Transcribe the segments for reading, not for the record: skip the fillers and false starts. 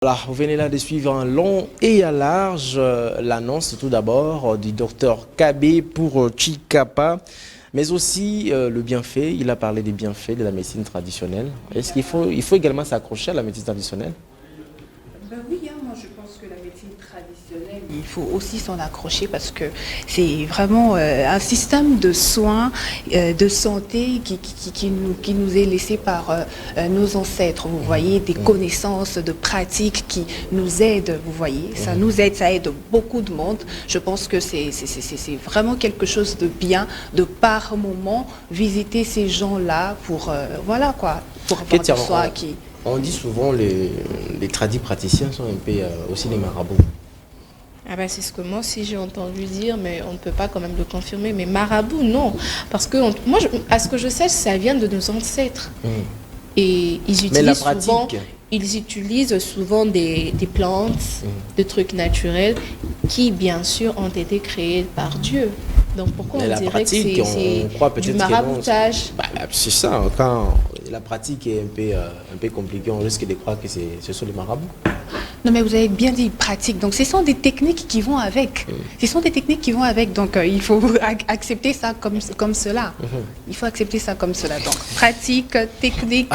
Voilà, vous venez là de suivre en long et à large l'annonce tout d'abord du docteur Kabé pour Chikapa, mais aussi le bienfait. Il a parlé des bienfaits de la médecine traditionnelle. Est-ce qu'il faut également s'accrocher à la médecine traditionnelle? Oui, hein, moi je pense que la médecine traditionnelle, il faut aussi s'en accrocher parce que c'est vraiment un système de soins, de santé qui nous est laissé par nos ancêtres, vous voyez, des connaissances, de pratiques qui nous aident, vous voyez, ça nous aide, ça aide beaucoup de monde. Je pense que c'est vraiment quelque chose de bien de par moment visiter ces gens-là pour, voilà quoi, pour avoir des soins qui... On dit souvent les tradis praticiens sont un peu aussi les marabouts. Ah ben c'est ce que moi aussi j'ai entendu dire, mais on ne peut pas quand même le confirmer. Mais marabout, non. Parce que moi, à ce que je sais, ça vient de nos ancêtres. Et ils utilisent souvent des plantes, des trucs naturels qui, bien sûr, ont été créés par Dieu. Donc pourquoi on dirait que c'est du maraboutage? C'est ça, quand la pratique est un peu compliquée, on risque de croire que ce sont les marabouts. Non mais vous avez bien dit pratique, donc ce sont des techniques qui vont avec. Ce sont des techniques qui vont avec, donc il faut accepter ça comme cela. Il faut accepter ça comme cela. Donc pratique, technique,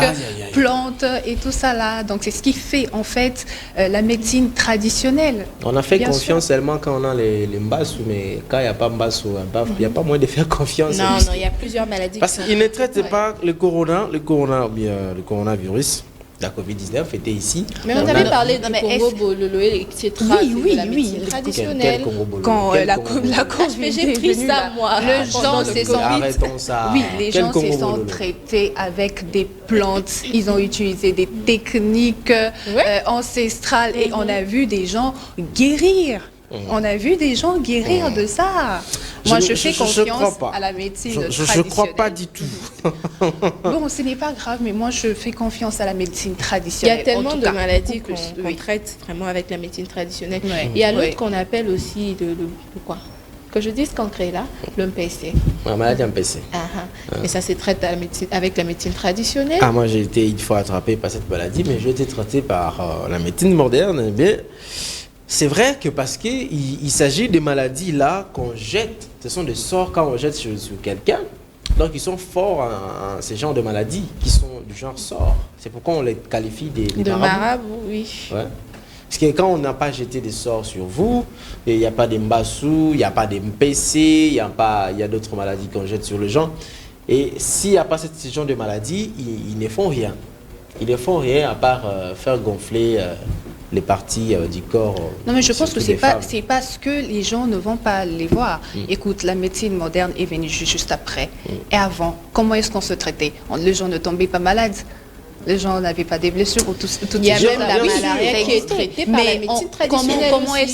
plantes et tout ça là. Donc c'est ce qui fait en fait la médecine traditionnelle. On a fait confiance seulement quand on a les mbassou, mais quand il n'y a pas mbassou, il n'y a pas moyen de faire confiance. Non, il y a plusieurs maladies. Parce qu'ils ne traitent pas le coronavirus. La Covid-19 était ici. Mais on avait parlé du Congo Bololo, etc. Oui, traditionnel. Quand la Covid, j'ai pris ça moi. Les gens se sont traités avec des plantes. Ils ont utilisé des techniques ancestrales et on a vu des gens guérir. On a vu des gens guérir de ça. Moi, je fais confiance à la médecine traditionnelle. Je ne crois pas du tout. Bon, ce n'est pas grave, mais moi, je fais confiance à la médecine traditionnelle. Il y a tellement de maladies qu'on traite vraiment avec la médecine traditionnelle. Il y a l'autre qu'on appelle aussi le quoi? Que je dise concret là, le MPC. La maladie MPC. Et ça se traite avec la médecine traditionnelle. Moi, j'ai été une fois attrapé par cette maladie, mais j'ai été traité par la médecine moderne. Bien, c'est vrai que parce qu'il s'agit de maladies là qu'on jette, ce sont des sorts quand on jette sur quelqu'un. Donc ils sont forts en ces genres de maladies qui sont du genre sort. C'est pourquoi on les qualifie de marabouts, oui. Ouais. Parce que quand on n'a pas jeté des sorts sur vous, il n'y a pas de mbassou, il n'y a pas de MPC, il y a d'autres maladies qu'on jette sur les gens. Et s'il n'y a pas ce genre de maladies, ils ne font rien. Ils ne font rien à part faire gonfler les parties du corps. Non, mais je pense que c'est parce que les gens ne vont pas les voir. Écoute, la médecine moderne est venue juste après. Et avant, comment est-ce qu'on se traitait? Les gens ne tombaient pas malades. Les gens n'avaient pas des blessures ou tout. Il y a même la malaria qui est traitée par la médecine traditionnelle.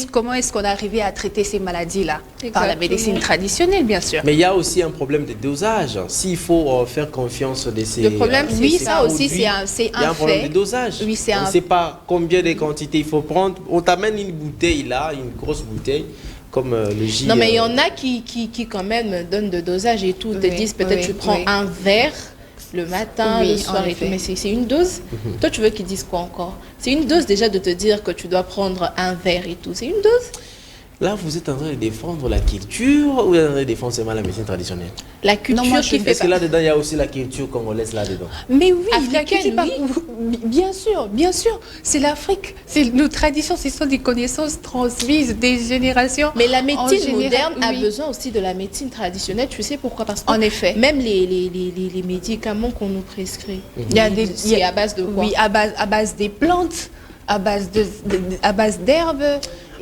Comment est-ce qu'on arrivait à traiter ces maladies-là? Par la médecine traditionnelle, bien sûr. Mais il y a aussi un problème de dosage. S'il faut faire confiance de ces... Le problème, oui, ça aussi, c'est un fait. Il y a un problème de dosage. Oui, on ne sait pas combien de quantités il faut prendre. On t'amène une bouteille là, une grosse bouteille, comme le J. Non, mais il y en a qui quand même donnent de dosage et tout. Te disent peut-être tu prends un verre le matin, le soir et tout, mais c'est une dose. Toi, tu veux qu'ils disent quoi encore? C'est une dose déjà de te dire que tu dois prendre un verre et tout. C'est une dose. Là, vous êtes en train de défendre la culture ou vous êtes en train de défendre seulement la médecine traditionnelle? La culture qui fait... Est-ce que là-dedans, il y a aussi la culture congolaise là-dedans? Mais oui, la culture, bien sûr. C'est l'Afrique. C'est nos traditions, ce sont des connaissances transmises des générations. Mais la médecine moderne a besoin aussi de la médecine traditionnelle. Tu sais pourquoi? Parce que en effet, même les médicaments qu'on nous prescrit, c'est à base de quoi? Oui, à base des plantes, à base d'herbes.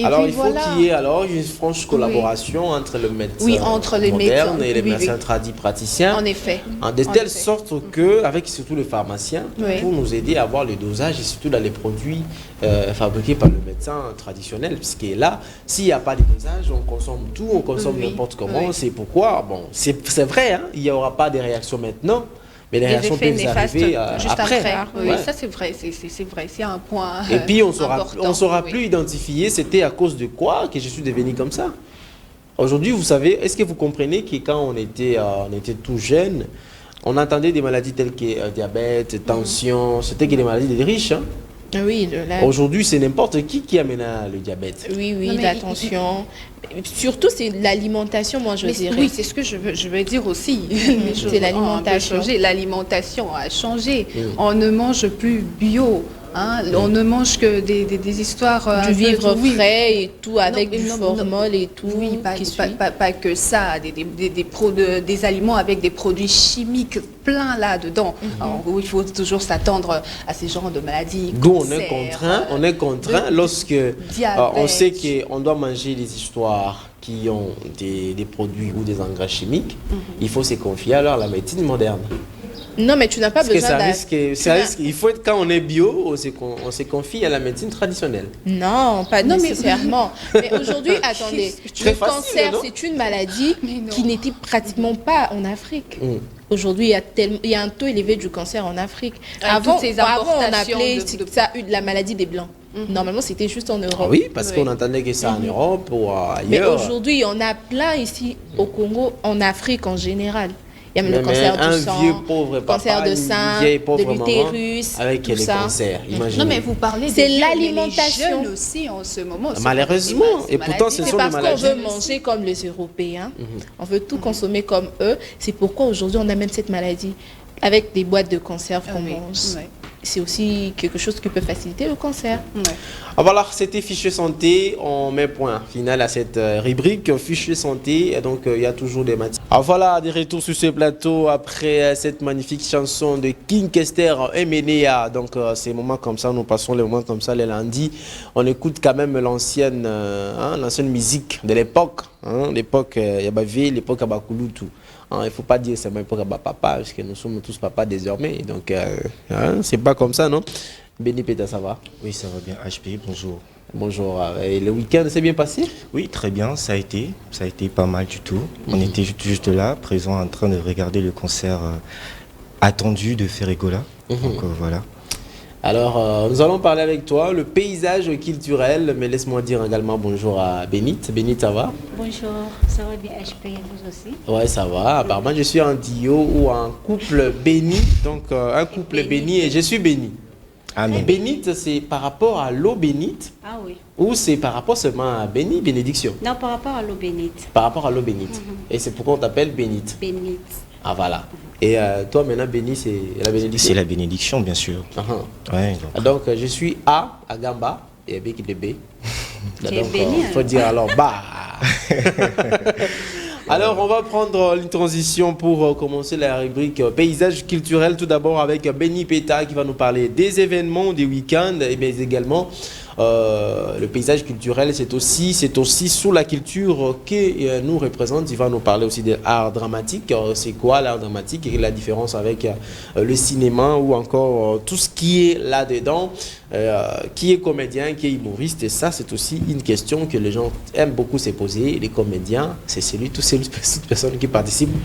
Alors il faut qu'il y ait une franche collaboration entre le médecin moderne et les médecins praticiens. En effet. De telle sorte que, avec surtout le pharmacien, pour nous aider à avoir le dosage et surtout dans les produits fabriqués par le médecin traditionnel. Puisque là, s'il n'y a pas de dosage, on consomme tout, on consomme n'importe comment. C'est pourquoi, bon, c'est vrai, hein, il n'y aura pas de réaction maintenant. Mais les réactions peuvent arriver juste après. Oui, ça c'est vrai, c'est un point. Et puis on saura plus identifier c'était à cause de quoi que je suis devenu comme ça. Aujourd'hui, vous savez, est-ce que vous comprenez que quand on était tout jeune, on entendait des maladies telles que diabète, tension, c'était que des maladies des riches. Hein. Oui, aujourd'hui, c'est n'importe qui amène le diabète. Oui, l'attention. Surtout, c'est l'alimentation, moi, je dirais. Oui, c'est ce que je veux dire aussi. C'est l'alimentation. L'alimentation a changé. On ne mange plus bio. Hein, on ne mange que des histoires du vivre frais et tout avec du formol et tout. Oui, pas que ça, des aliments avec des produits chimiques plein là-dedans. Il faut toujours s'attendre à ces genres de maladies. D'où on est contraint lorsque on sait qu'on doit manger des histoires qui ont des produits ou des engrais chimiques. Il faut se confier alors à la médecine moderne. Non, mais tu n'as pas besoin il faut être, quand on est bio, on se confie à la médecine traditionnelle. Non, pas nécessairement. Mais aujourd'hui, attendez, le cancer, c'est une maladie qui n'était pratiquement pas en Afrique. Aujourd'hui, il y a un taux élevé du cancer en Afrique. Avant, on appelait ça la maladie des Blancs. Normalement, c'était juste en Europe. Ah oui, parce qu'on entendait que ça en Europe ou ailleurs. Mais aujourd'hui, il y en a plein ici au Congo, en Afrique en général. Il y a même le cancer du sang, le cancer de sein, de l'utérus, avec tout ça. Cancers, non, mais vous parlez c'est l'alimentation aussi en ce moment. Malheureusement, et pourtant ce sont des maladies. C'est parce qu'on veut manger comme les Européens, on veut tout consommer comme eux. C'est pourquoi aujourd'hui on a même cette maladie avec des boîtes de conserve qu'on mange. C'est aussi quelque chose qui peut faciliter le cancer. Voilà, c'était Fichier Santé. On met point final à cette rubrique Fichier Santé. Et donc, il y a toujours des matières. Voilà, des retours sur ce plateau après cette magnifique chanson de King Kester et Menea. Donc, ces moments comme ça, nous passons les moments comme ça les lundis. On écoute quand même l'ancienne musique de l'époque. L'époque Yabavé, l'époque Abakulutu. Il ne faut pas dire c'est même pour papa, parce que nous sommes tous papas désormais. Donc, c'est pas comme ça, non? Béni Péta, ça va? Oui, ça va bien. HP, bonjour. Bonjour. Et le week-end s'est bien passé? Oui, très bien, ça a été pas mal du tout. On était juste là, présents, en train de regarder le concert attendu de Ferregola. Donc voilà. Alors, nous allons parler avec toi, le paysage culturel, mais laisse-moi dire également bonjour à Bénite. Bénite, ça va? Bonjour, ça va bien, HP, vous aussi? Ouais, ça va. Apparemment, je suis en duo ou en couple béni, donc un couple béni et je suis béni. Amen. Bénite, c'est par rapport à l'eau bénite? Ah oui. Ou c'est par rapport seulement à béni, bénédiction? Non, par rapport à l'eau bénite. Par rapport à l'eau bénite. Et c'est pourquoi on t'appelle bénite? Bénite. Ah voilà. Et toi maintenant béni c'est la bénédiction? C'est la bénédiction bien sûr. Ouais, donc je suis à Gamba et B qui est B. Donc il faut dire alors bah. Alors on va prendre une transition pour commencer la rubrique paysage culturel tout d'abord avec Béni Péta qui va nous parler des événements, des week-ends et bien également le paysage culturel, c'est aussi sous la culture que nous représente. Il va nous parler aussi de l'art dramatique. C'est quoi l'art dramatique et la différence avec le cinéma ou encore tout ce qui est là-dedans, qui est comédien, qui est humoriste. Et ça, c'est aussi une question que les gens aiment beaucoup se poser. Les comédiens, c'est toutes ces personnes qui participent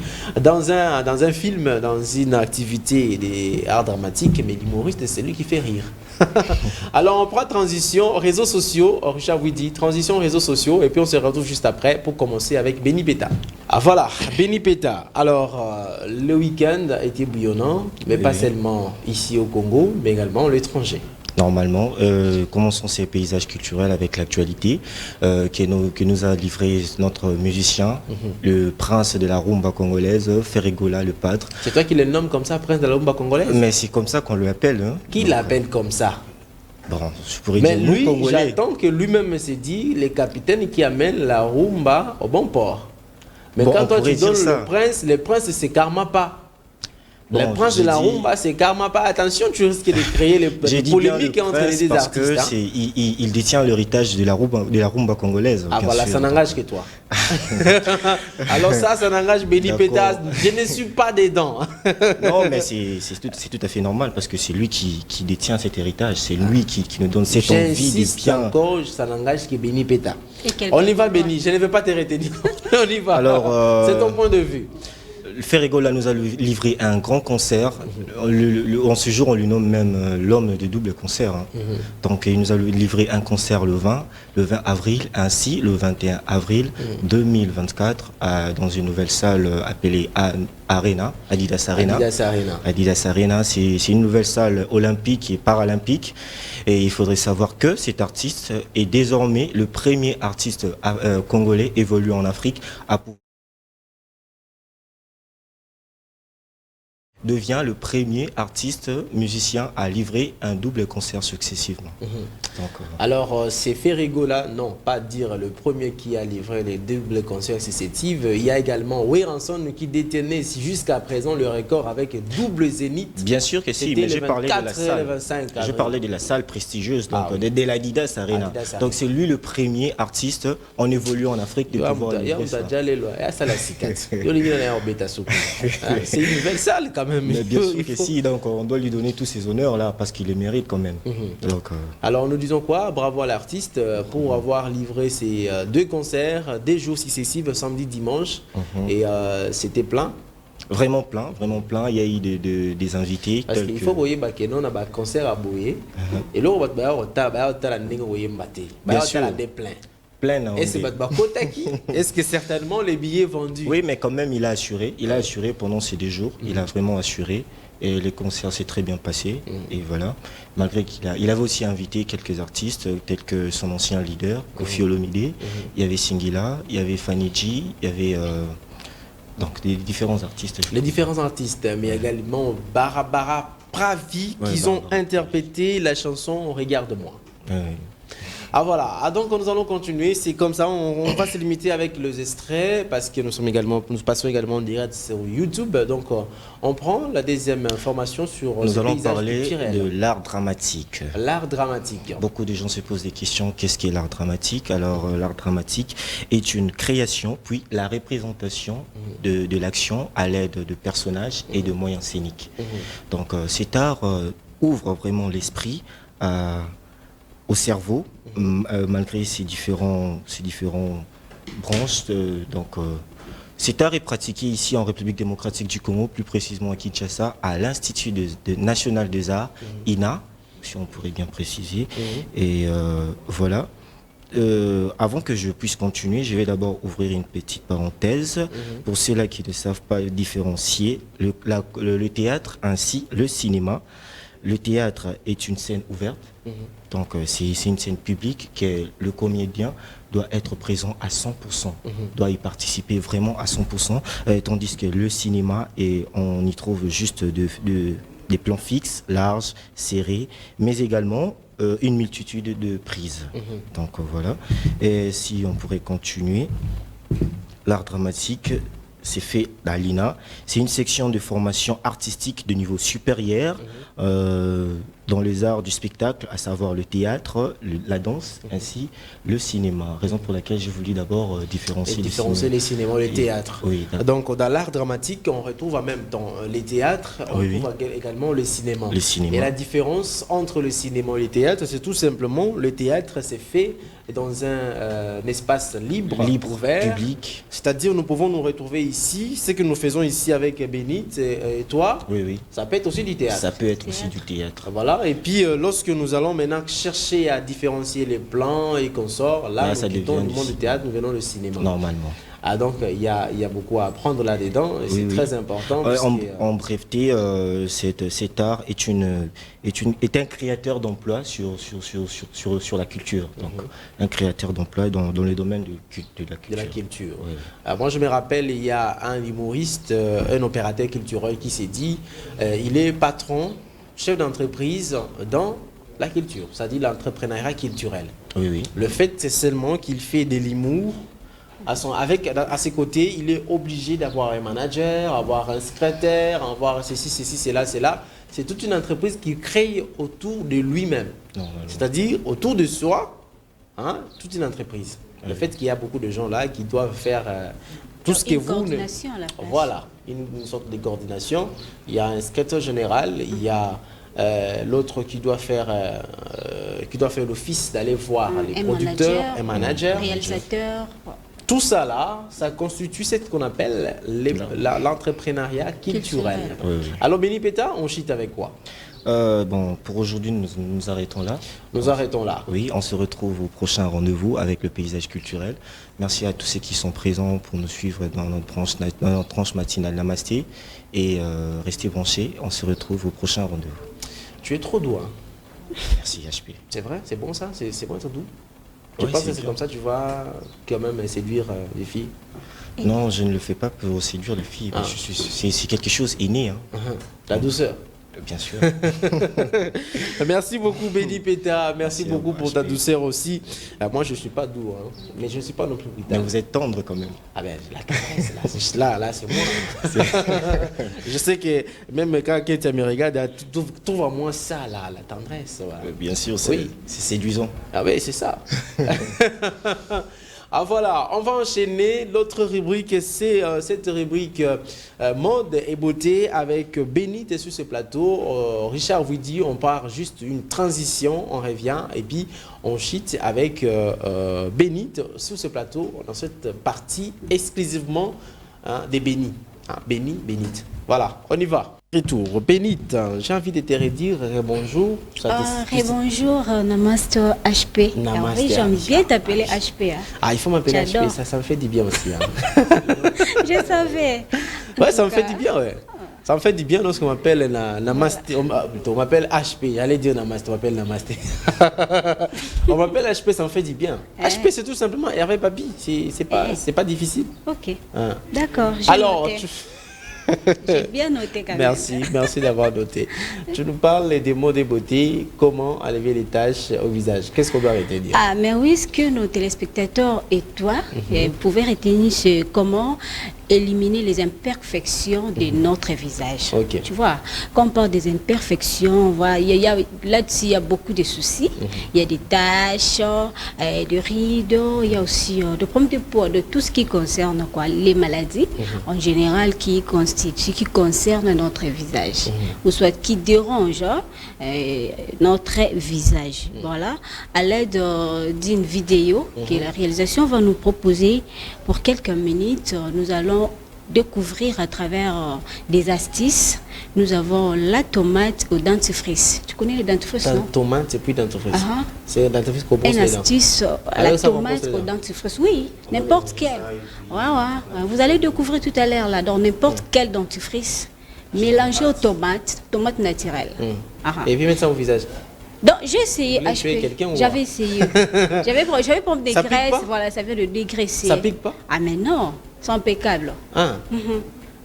dans un film, dans une activité d'art dramatique, mais l'humoriste, c'est celui qui fait rire. Alors on prend transition réseaux sociaux, Richard vous dit transition réseaux sociaux et puis on se retrouve juste après pour commencer avec Béni Péta. Ah voilà, Béni Péta. Alors le week-end a été bouillonnant, mais pas seulement ici au Congo, mais également à l'étranger. Normalement, commençons ces paysages culturels avec l'actualité que nous a livré notre musicien, le prince de la rumba congolaise, Ferregola le Padre. C'est toi qui le nomme comme ça, prince de la rumba congolaise? Mais c'est comme ça qu'on l'appelle. Hein. Qui l'appelle comme ça? Bon, je pourrais mais dire lui, Congolais. J'attends que lui-même se dit les capitaines qui amènent la rumba au bon port. Mais bon, quand toi tu donnes le prince c'est Karma pas. Bon, le prince de la rumba, c'est Karma pas. Attention, tu risques de créer les polémiques entre les deux parce artistes. Parce qu'il détient l'héritage de la rumba congolaise. Ah voilà, ça n'engage que toi. Alors ça n'engage Béni Péta. Je ne suis pas dedans. Non, mais c'est tout à fait normal parce que c'est lui qui détient cet héritage. C'est lui qui nous donne cette envie de bien. Encore, ça n'engage que Béni Péta. On y va, Béni. Je ne vais pas te retenir. On y va. Alors, c'est ton point de vue. Ferregola nous a livré un grand concert. En ce jour, on lui nomme même l'homme de double concert. Hein. Donc, il nous a livré un concert le 20 avril, ainsi le 21 avril 2024, dans une nouvelle salle appelée Arena, Adidas Arena. Adidas Arena, c'est une nouvelle salle olympique et paralympique. Et il faudrait savoir que cet artiste est désormais le premier artiste congolais évoluant en Afrique à pouvoir devient le premier artiste musicien à livrer un double concert successivement. Donc, alors, c'est Ferregola, non, pas dire le premier qui a livré les doubles concerts successifs. Il y a également Weranson qui détenait jusqu'à présent le record avec double zénith. Bien sûr que si, mais j'ai parlé de la salle. Je parlais de la salle prestigieuse, donc de l'Adidas Arena. Donc c'est lui le premier artiste en évoluant en Afrique de pouvoir livrer ça. C'est une nouvelle salle quand même. Mais bien sûr que si, donc on doit lui donner tous ces honneurs là parce qu'il les mérite quand même. Donc, alors nous disons quoi? Bravo à l'artiste pour avoir livré ces deux concerts, des jours successifs, samedi, dimanche, et c'était plein. Vraiment plein, vraiment plein. Il y a eu des invités. Parce qu'il faut voir que nous avons un concert à Boye, et là on va bien sûr plein. Est-ce que certainement les billets vendus? Oui, mais quand même, il a assuré pendant ces 2 jours. Il a vraiment assuré. Et les concerts s'est très bien passé. Et voilà. Malgré qu'il avait aussi invité quelques artistes, tels que son ancien leader, Kofi Olomide. Il y avait Singila, il y avait Fanny G, il y avait donc des différents artistes. Les différents artistes, mais également Barabara Pravi, qui ont interprété la chanson Regarde-moi. Ah voilà, donc nous allons continuer, c'est comme ça, on va se limiter avec les extraits parce que nous passons également en direct sur YouTube, donc on prend la deuxième information sur nous allons parler de l'art dramatique. L'art dramatique. Beaucoup de gens se posent des questions, qu'est-ce qu'est l'art dramatique? Alors l'art dramatique est une création, puis la représentation de l'action à l'aide de personnages et de moyens scéniques. Donc cet art ouvre vraiment l'esprit au cerveau, malgré ces différents branches. Cet art est pratiqué ici en République démocratique du Congo, plus précisément à Kinshasa, à l'Institut national des arts, INA, si on pourrait bien préciser. Et voilà. Avant que je puisse continuer, je vais d'abord ouvrir une petite parenthèse. Pour ceux-là qui ne savent pas différencier le théâtre ainsi le cinéma. Le théâtre est une scène ouverte, donc c'est une scène publique que le comédien doit être présent à 100%, doit y participer vraiment à 100%, tandis que le cinéma, on y trouve juste des plans fixes, larges, serrés, mais également une multitude de prises. Donc voilà, et si on pourrait continuer, l'art dramatique, c'est fait à l'INA. C'est une section de formation artistique de niveau supérieur dans les arts du spectacle, à savoir le théâtre, la danse, ainsi le cinéma. Raison pour laquelle j'ai voulu d'abord différencier les cinémas et le théâtre. Oui, donc dans l'art dramatique, on retrouve en même temps les théâtres, on retrouve également le cinéma. Et la différence entre le cinéma et le théâtre, c'est tout simplement le théâtre, c'est fait dans un espace libre, ouvert, public. C'est-à-dire nous pouvons nous retrouver ici, ce que nous faisons ici avec Bénite et toi, ça peut être aussi du théâtre. Ça peut être aussi du théâtre. Voilà, et puis lorsque nous allons maintenant chercher à différencier les plans et qu'on sort, là nous quittons le monde du théâtre, nous venons le cinéma. Normalement. Ah, donc il y a beaucoup à apprendre là-dedans, et c'est très important. En breveté, cet art est un créateur d'emplois sur la culture. Donc, un créateur d'emplois dans les domaines de la culture. Alors, moi, je me rappelle, il y a un humoriste, un opérateur culturel qui s'est dit, il est patron, chef d'entreprise dans la culture, c'est-à-dire l'entrepreneuriat culturel. Le fait, c'est seulement qu'il fait de l'humour. À ses côtés, il est obligé d'avoir un manager, avoir un secrétaire, avoir ceci, cela. C'est toute une entreprise qui crée autour de lui-même. C'est-à-dire autour de soi, toute une entreprise. Le fait qu'il y a beaucoup de gens là qui doivent faire tout ce que vous... Voilà, une sorte de coordination. Il y a un secrétaire général, il y a l'autre qui doit faire l'office d'aller voir les producteurs, un manager, réalisateur. Tout ça là, ça constitue ce qu'on appelle l'entrepreneuriat culturel. Oui, oui. Alors Béni Péta, on chite avec quoi? Bon, pour aujourd'hui, nous arrêtons là. Nous arrêtons là. Oui, on se retrouve au prochain rendez-vous avec le paysage culturel. Merci à tous ceux qui sont présents pour nous suivre dans notre tranche matinale Namasté. Et restez branchés, on se retrouve au prochain rendez-vous. Tu es trop doux, hein? Merci HP. C'est vrai? C'est bon ça? C'est bon être doux? Tu Oui, penses que c'est bien. comme ça tu vas quand même séduire les filles? Non, je ne le fais pas pour séduire les filles. Ah. C'est quelque chose inné. Hein. La douceur. Bien sûr. Merci beaucoup Béni Péta, merci beaucoup à vous, pour ta HP. douceur aussi. Moi je ne suis pas doux, hein, mais je ne suis pas non plus Mais brutal. vous êtes tendre quand même. Ah ben la tendresse là c'est moi. Je sais que même quand quelqu'un me regarde, trouve en moi ça là, la tendresse. Voilà. Bien sûr, Oui. c'est séduisant. Ah oui, c'est ça. Ah voilà, on va enchaîner. L'autre rubrique, c'est cette rubrique mode et beauté avec Bénit sur ce plateau. Richard vous dit, on part juste une transition, on revient et puis on chite avec Bénit sur ce plateau dans cette partie exclusivement des Bénis. Béni, Bénit. Voilà, on y va. Retour. Bénit, j'ai envie de te redire bonjour. Bonjour, Namaste HP. Namaste, Oui, j'aime HP. bien t'appeler HP. Hein. Ah, il faut m'appeler J'adore. HP, ça me fait du bien aussi. Je savais. Ouais, ça me fait du bien, ouais. Ça me fait du bien lorsqu'on m'appelle Namasté. On m'appelle HP. J'allais dire Namasté, on m'appelle Namasté. On m'appelle HP, ça me fait du bien. HP, c'est tout simplement Hervé Papi. C'est pas difficile. Ok. Hein. D'accord. Alors, Noté. J'ai bien noté quand même. merci d'avoir noté. Tu nous parles des mots de beauté, comment enlever les taches au visage. Qu'est-ce qu'on doit retenir? Ah, mais oui, ce que nos téléspectateurs et toi pouvaient retenir, c'est comment éliminer les imperfections de notre visage. Ok. Tu vois, quand on parle des imperfections, là-dessus, il y a beaucoup de soucis. Il y a des taches, des rides, il y a aussi des problèmes de peau, de tout ce qui concerne les maladies, en général, qui concernent notre visage, ou soit qui dérangent notre visage. Voilà, à l'aide d'une vidéo que la réalisation va nous proposer pour quelques minutes, nous allons découvrir à travers des astuces. Nous avons la tomate au dentifrice. Tu connais le dentifrice, non? Tomate et puis dentifrice. Ah. C'est dentifrice qu'on pose Une les dents. astuce, Alors, la ça, on tomate pose les au dents. dentifrice. Oui, n'importe quel. Ouais. Vous allez découvrir tout à l'heure là, dans n'importe quel dentifrice, mélangé aux tomates naturelles. Ah. Et puis mettre ça au visage. Donc j'ai essayé Vous voulez tuer HP. quelqu'un ou J'avais essayé. J'avais pour des Ça pique graisses, pas? voilà, ça vient de dégraisser. Ça pique pas? Ah mais non, c'est impeccable. Ah.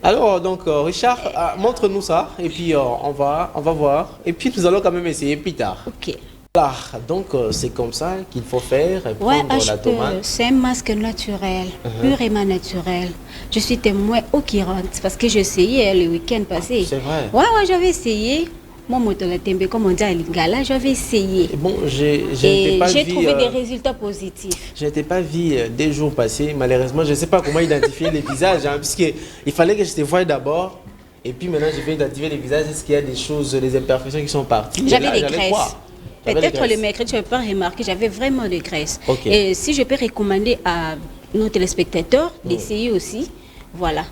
Alors, donc, Richard, montre-nous ça. Et puis, on va voir. Et puis, nous allons quand même essayer plus tard. Ok. Voilà. Donc, c'est comme ça qu'il faut faire. Ouais, Prendre la HP, tomate. c'est un masque naturel, purement naturel. Je suis témoin au qui rentre parce que j'ai essayé le week-end passé. C'est vrai. Ouais, j'avais essayé. Moi, comme on dit à Lingala, j'avais essayé. Et bon, j'ai Et pas j'ai vu, trouvé des résultats positifs. je n'étais pas vu des jours passés. Malheureusement, je ne sais pas comment identifier les visages. Puisqu'il fallait que je te voie d'abord. Et puis maintenant, je vais identifier les visages. Est-ce qu'il y a des choses, des imperfections qui sont parties? Et J'avais là, des j'allais graisses. voir. J'avais des Peut-être le graisses. mercredi, je n'avais pas remarqué, j'avais vraiment des graisses. Ok. Et si je peux recommander à nos téléspectateurs d'essayer aussi, voilà.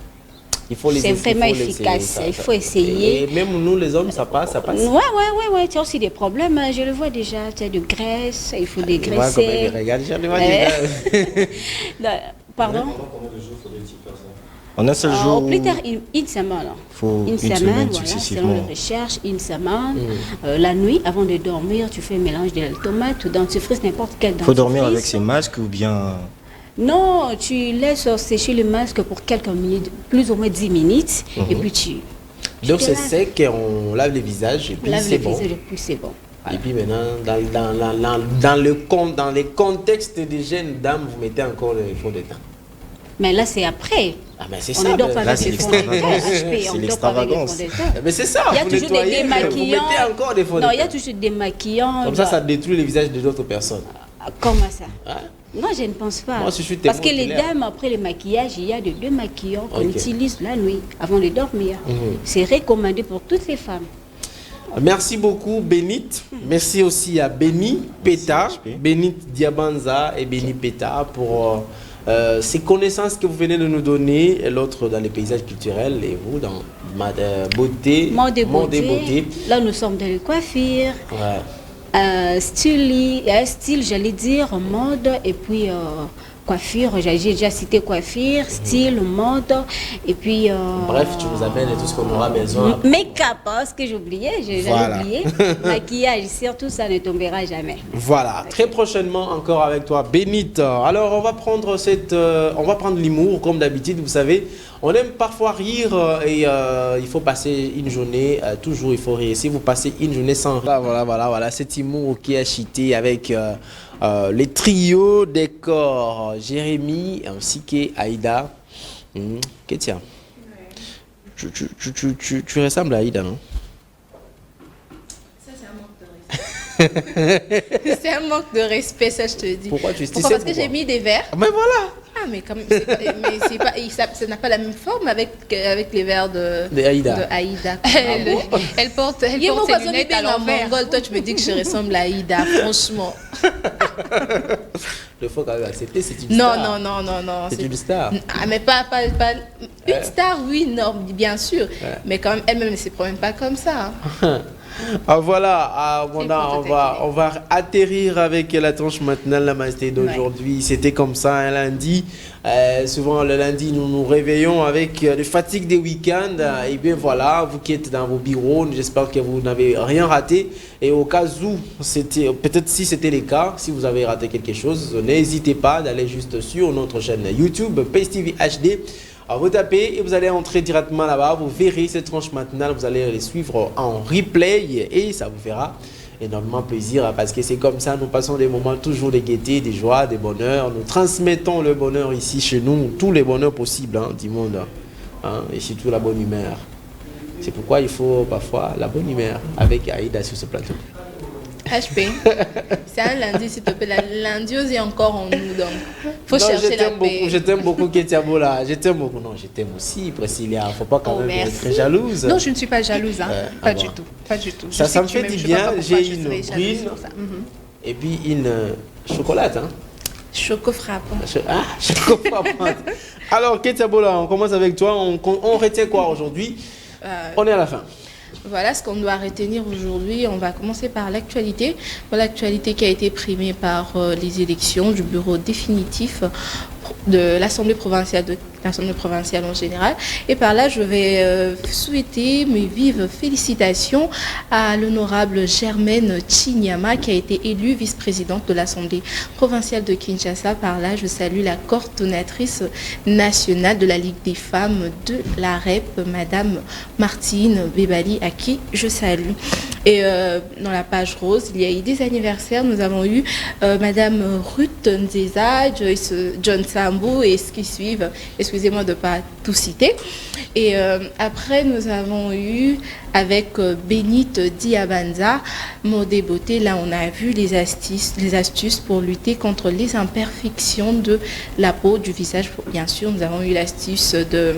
Il faut les C'est essayer, vraiment il faut les efficace, essayer, il faut essayer. Et même nous, les hommes, ça passe. Ouais, tu as aussi des problèmes, hein, je le vois déjà, tu as de graisse, il faut Voilà comment il dégraisser. me regarde, je vois déjà. Pardon? En un seul jour, Plus tard, une semaine. faut Une semaine, semaine voilà, successivement. selon les recherches, une semaine. La nuit, avant de dormir, tu fais un mélange de tomate ou dentifrice, n'importe quel dentifrice. Il faut dormir avec ses masques ou bien... Non, tu laisses sécher le masque pour quelques minutes, plus ou moins 10 minutes, et puis tu Donc te c'est laves. sec et on lave les visages et puis Lave c'est le bon. visage, et puis c'est bon. Et puis maintenant, dans les contextes des jeunes dames, vous mettez encore le fond de teint. Mais là, c'est après. Ah mais c'est On ça. ne dort pas là, avec c'est le fond de teint, l'extravagance. HP, C'est on ne dort pas avec le fond de l'extravagance. teint. Mais c'est ça, Il y a vous toujours des nettoyez, vous démaquillants. mettez encore des fonds de Non, il y a teint. toujours des démaquillants. Comme ça détruit les visages des autres personnes. Comment ça? Hein? Non, je ne pense pas. Moi, je suis Parce que témoin les oculaire. dames, après le maquillage, il y a de deux maquillants qu'on Ok. utilise la nuit, avant de dormir. C'est recommandé pour toutes les femmes. Merci beaucoup Bénit. Merci aussi à Béni Péta, HP. Bénit Diabanza et Béni Péta pour ces connaissances que vous venez de nous donner, l'autre dans les paysages culturels et vous dans beauté, Mode et beauté. Là, nous sommes dans les coiffures. Ouais. Style, j'allais dire, mode et puis coiffure. J'ai déjà cité coiffure, style, mode et puis... Bref, tu nous amènes tout ce qu'on aura besoin. Make-up, ce que j'oubliais, j'allais oublier. Maquillage, surtout ça ne tombera jamais. Voilà, très prochainement encore avec toi, Bénite. Alors, on va prendre l'humour, comme d'habitude, vous savez. On aime parfois rire et il faut passer une journée, toujours il faut rire. Si vous passez une journée sans rire, voilà, cet humour qui est chité avec les trios des corps, Jérémy ainsi qu'Aïda. Kétia, tu ressembles à Aïda, non? Ça, c'est un manque de respect. C'est un manque de respect, ça, je te dis. Pourquoi tu dis Parce que j'ai mis des verres. Mais voilà. Ah, mais quand même, ça n'a pas la même forme avec les verres de Aïda. Elle porte ses lunettes à l'envers. Toi, tu me dis que je ressemble à Aïda, franchement. Il faut quand même accepter, c'est une star. Non. C'est une star. Ah, mais pas une star, oui, non, bien sûr. Ouais. Mais quand même, elle-même ne se promène pas comme ça. Ah, voilà, on va atterrir avec la tranche maintenant, la majesté d'aujourd'hui. Ouais. C'était comme ça un lundi. Souvent le lundi, nous nous réveillons avec les fatigues des week-ends. Et bien voilà, vous qui êtes dans vos bureaux, j'espère que vous n'avez rien raté. Et au cas où, peut-être si c'était le cas, si vous avez raté quelque chose, n'hésitez pas d'aller juste sur notre chaîne YouTube, Pace TV HD. Alors vous tapez et vous allez entrer directement là-bas, vous verrez cette tranche matinale, vous allez les suivre en replay et ça vous fera énormément plaisir parce que c'est comme ça, nous passons des moments toujours de gaieté, de joie, de bonheur, nous transmettons le bonheur ici chez nous, tous les bonheurs possibles du monde et surtout la bonne humeur. C'est pourquoi il faut parfois la bonne humeur avec Aïda sur ce plateau. HP, c'est un lundi s'il te plaît, lundi est encore en nous donc faut chercher la paix. Je t'aime beaucoup Kétia Bola, je t'aime beaucoup, non je t'aime aussi Priscilla, faut pas quand même être très jalouse. Non je ne suis pas jalouse, pas du tout. Ça me fait du bien, j'ai une brune et puis une chocolate. Choco frappant. Choco frappant. Alors Kétia Bola, on commence avec toi, on retient quoi aujourd'hui? On est à la fin. Voilà ce qu'on doit retenir aujourd'hui. On va commencer par l'actualité. L'actualité qui a été primée par les élections du bureau définitif de l'Assemblée provinciale en général. Et par là, je vais souhaiter mes vives félicitations à l'honorable Germaine Chinyama qui a été élue vice-présidente de l'Assemblée provinciale de Kinshasa. Par là, je salue la coordonnatrice nationale de la Ligue des femmes de la REP, Madame Martine Bebali, à qui je salue. Et dans la page rose, il y a eu des anniversaires. Nous avons eu Madame Ruth Nzeza, Joyce John Sambo et ce qui suivent. Excusez-moi de ne pas tout citer. Et après, nous avons eu avec Bénite Diabanza, Modé Beauté. Là, on a vu les astuces pour lutter contre les imperfections de la peau, du visage. Bien sûr, nous avons eu l'astuce de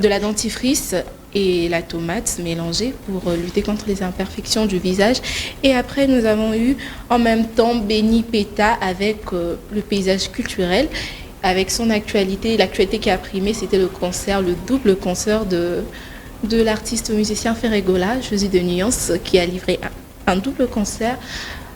la dentifrice et la tomate mélangée pour lutter contre les imperfections du visage. Et après, nous avons eu en même temps Béni Péta avec le paysage culturel, avec son actualité. L'actualité qui a primé, c'était le double concert de l'artiste musicien Ferregola, Josie de Nuance, qui a livré un double concert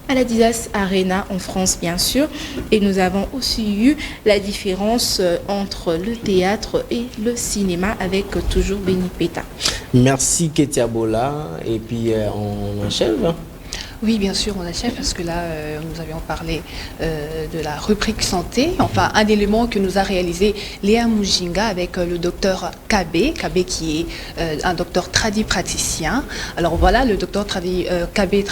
à la Dizas Arena en France, bien sûr. Et nous avons aussi eu la différence entre le théâtre et le cinéma avec toujours Béni Péta. Merci Kétia Bola. Et puis on enchaîne. Oui, bien sûr, on achève parce que là, nous avions parlé de la rubrique santé. Enfin, un élément que nous a réalisé Léa Mujinga avec le docteur Kabé qui est un docteur praticien. Alors voilà, le docteur Kabé,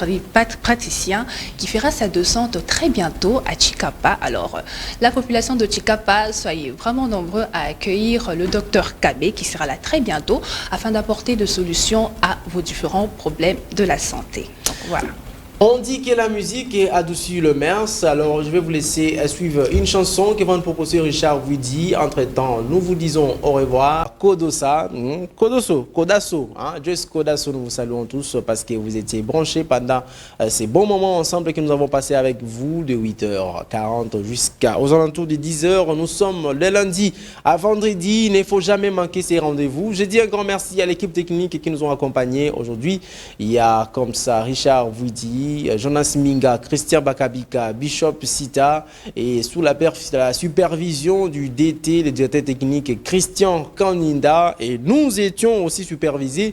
praticien, qui fera sa descente très bientôt à Chikapa. Alors, la population de Chikapa, soyez vraiment nombreux à accueillir le docteur Kabé qui sera là très bientôt afin d'apporter des solutions à vos différents problèmes de la santé. Donc, voilà. On dit que la musique est adouci le mers, alors je vais vous laisser suivre une chanson que va nous proposer Richard Widi. Entre-temps, nous vous disons au revoir. Kodosa, Kodasso, hein? Just Kodasso, nous vous saluons tous parce que vous étiez branchés pendant ces bons moments ensemble que nous avons passés avec vous de 8h40 jusqu'aux alentours de 10h. Nous sommes le lundi à vendredi, il ne faut jamais manquer ces rendez-vous. Je dis un grand merci à l'équipe technique qui nous ont accompagnés aujourd'hui. Il y a comme ça Richard Widi, Jonas Minga, Christian Bakabika, Bishop Sita et sous la supervision du DT, le directeur technique Christian Kaninda. Et nous étions aussi supervisés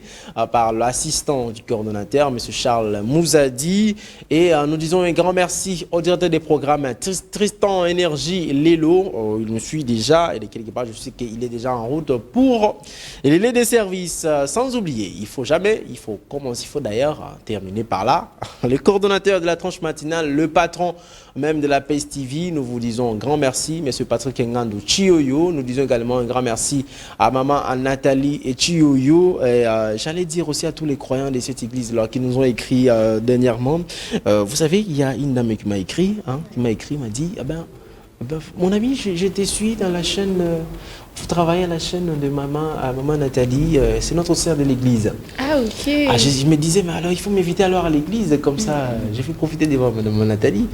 par l'assistant du coordonnateur, M. Charles Mouzadi. Et nous disons un grand merci au directeur des programmes Tristan Énergie Lelo. Il me suit déjà et quelque part je sais qu'il est déjà en route pour les relais des services. Sans oublier, il faut commencer, il faut d'ailleurs terminer par là. Le coordonnateur de la tranche matinale, le patron même de la PACE TV, nous vous disons un grand merci, M. Patrick Ngandou Chioyo. Nous disons également un grand merci à maman à Nathalie et Chioyo. J'allais dire aussi à tous les croyants de cette église-là qui nous ont écrit dernièrement. Vous savez, il y a une dame qui m'a écrit, m'a dit, mon ami, je te suis dans la chaîne, vous travaillez à la chaîne de maman Nathalie, c'est notre sœur de l'église. Ah, ok. Je me disais, mais alors il faut m'inviter alors à l'église, comme ça, j'ai fait profiter de maman Nathalie.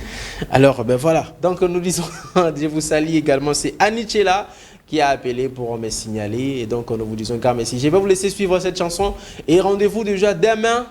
Alors, voilà, donc nous disons, je vous salue également, c'est Anichela qui a appelé pour me signaler, et donc nous vous disons un grand merci. Je vais vous laisser suivre cette chanson, et rendez-vous déjà demain.